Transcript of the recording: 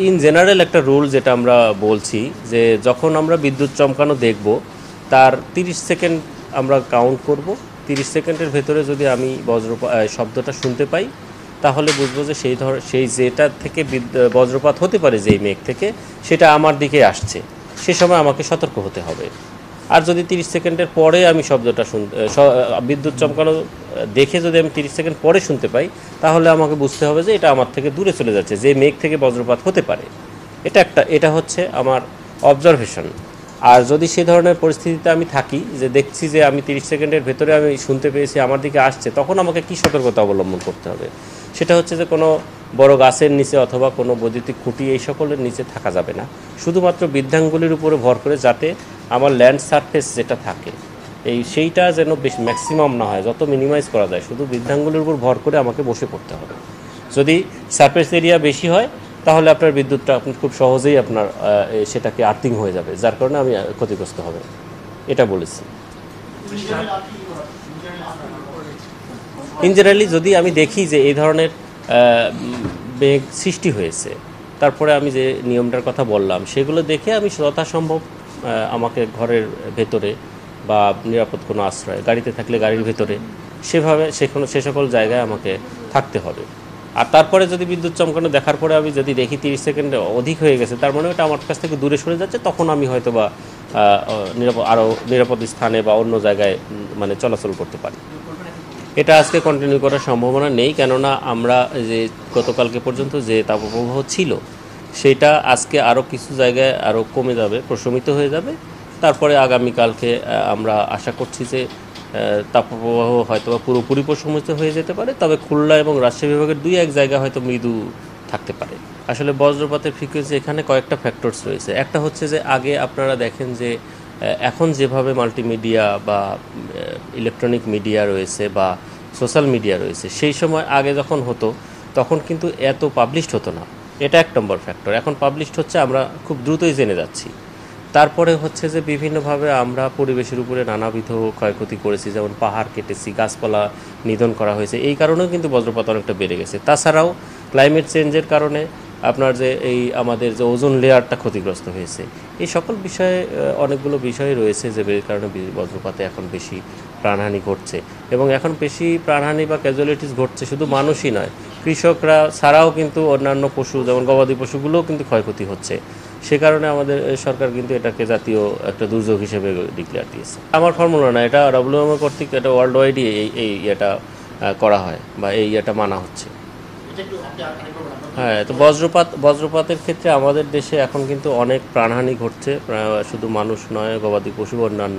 In general একটা rule যেটা আমরা বলছি যে যখন আমরা বিদ্যুৎ চমকানো দেখব তার 30 সেকেন্ড আমরা কাউন্ট করব। 30 সেকেন্ডের ভেতরে যদি আমি শব্দটা শুনতে পাই তাহলে বুঝবো যে সেই যেটা থেকে বজ্রপাত হতে পারে যেই মেঘ থেকে সেটা আমার দিকে আসছে, সে সময় আমাকে সতর্ক হতে হবে। আর যদি 30 সেকেন্ডের পরে আমি শব্দটা বিদ্যুৎ চমকানো দেখে যদি আমি 30 সেকেন্ড পরে শুনতে পাই তাহলে আমাকে বুঝতে হবে যে এটা আমার থেকে দূরে চলে যাচ্ছে, যে মেঘ থেকে বজ্রপাত হতে পারে। এটা হচ্ছে আমার অবজারভেশন। আর যদি সে ধরনের পরিস্থিতিতে আমি থাকি যে দেখছি যে আমি 30 সেকেন্ডের ভেতরে আমি শুনতে পেয়েছি আমার দিকে আসছে, তখন আমাকে কী সতর্কতা অবলম্বন করতে হবে? সেটা হচ্ছে যে কোনো বড় গাছের নিচে অথবা কোনো বৈদ্যুতিক খুঁটি এই সকলের নিচে থাকা যাবে না, শুধুমাত্র বৃদ্ধাঙ্গুলির উপরে ভর করে যাতে আমার ল্যান্ড সারফেস যেটা থাকে সেইটা যেন বেশ ম্যাক্সিমাম না হয়, যত মিনিমাইজ করা যায় শুধু বৃদ্ধাঙ্গুলির উপর ভর করে আমাকে বসে পড়তে হবে। যদি সারফেস এরিয়া বেশি হয় তাহলে আপনার বিদ্যুৎটা আপনি খুব সহজেই আপনার সেটাকে আর্থিং হয়ে যাবে, যার কারণে আমি ক্ষতিগ্রস্ত হবে, এটা বলেছি। ইন জেনারেলি যদি আমি দেখি যে এই ধরনের মেঘ সৃষ্টি হয়েছে, তারপরে আমি যে নিয়মটার কথা বললাম সেগুলো দেখে আমি যথাসম্ভব আমাকে ঘরের ভেতরে বা নিরাপদ কোনো আশ্রয়, গাড়িতে থাকলে গাড়ির ভেতরে, সেভাবে সে সকল জায়গায় আমাকে থাকতে হবে। আর তারপরে যদি বিদ্যুৎ চমকানো দেখার পরে আমি যদি দেখি 30 সেকেন্ডে অধিক হয়ে গেছে, তার মানে ওটা আমার কাছ থেকে দূরে সরে যাচ্ছে, তখন আমি হয়তো বা আরও নিরাপদ স্থানে বা অন্য জায়গায় মানে চলাচল করতে পারি। এটা আজকে কন্টিনিউ করার সম্ভাবনা নেই, কেননা আমরা যে গতকালকে পর্যন্ত যে তাপপ্রবাহ ছিল সেটা আজকে আরও কিছু জায়গায় আরও কমে যাবে, প্রশমিত হয়ে যাবে। তারপরে আগামীকালকে আমরা আশা করছি যে তাপপ্রবাহ হয়তো বা পুরোপুরি প্রশমিত হয়ে যেতে পারে, তবে খুলনা এবং রাজশাহী বিভাগের 2-1 জায়গা হয়তো মৃদু থাকতে পারে। আসলে বজ্রপাতের ফ্রিকোয়েন্সি এখানে কয়েকটা ফ্যাক্টরস রয়েছে। একটা হচ্ছে যে আগে আপনারা দেখেন যে এখন যেভাবে মাল্টিমিডিয়া বা ইলেকট্রনিক মিডিয়া রয়েছে বা সোশ্যাল মিডিয়া রয়েছে, সেই সময় আগে যখন হতো তখন কিন্তু এত পাবলিশড হতো না, এটা 1 নম্বর ফ্যাক্টর। এখন পাবলিশড হচ্ছে, আমরা খুব দ্রুতই জেনে যাচ্ছি। তারপরে হচ্ছে যে বিভিন্নভাবে আমরা পরিবেশের উপরে নানাবিধ ক্ষয়ক্ষতি করেছি, যেমন পাহাড় কেটেছি, গাছপালা নিধন করা হয়েছে, এই কারণেও কিন্তু বজ্রপাত অনেকটা বেড়ে গেছে। তাছাড়াও ক্লাইমেট চেঞ্জের কারণে আপনার যে আমাদের যে ওজোন লেয়ারটা ক্ষতিগ্রস্ত হয়েছে, এই সকল বিষয়ে অনেকগুলো বিষয় রয়েছে যে কারণে বজ্রপাতে এখন বেশি প্রাণহানি ঘটছে। এবং এখন বেশি প্রাণহানি বা ক্যাজুয়ালিটিস ঘটছে শুধু মানুষই নয়, কৃষকরা ছাড়াও কিন্তু অন্যান্য পশু যেমন গবাদি পশুগুলোও কিন্তু ক্ষয়ক্ষতি হচ্ছে। সে কারণে আমাদের সরকার কিন্তু এটাকে জাতীয় একটা দুর্যোগ হিসেবে ডিক্লেয়ার দিয়েছে। আমার ফর্মুলা না, এটা ডব্লিউএমও কর্তৃক এটা ওয়ার্ল্ড ওয়াইডই এটা করা হয় বা এটা মানা হচ্ছে। হ্যাঁ, তো বজ্রপাতের ক্ষেত্রে আমাদের দেশে এখন কিন্তু অনেক প্রাণহানি ঘটছে, শুধু মানুষ নয়, গবাদি পশু অন্যান্য।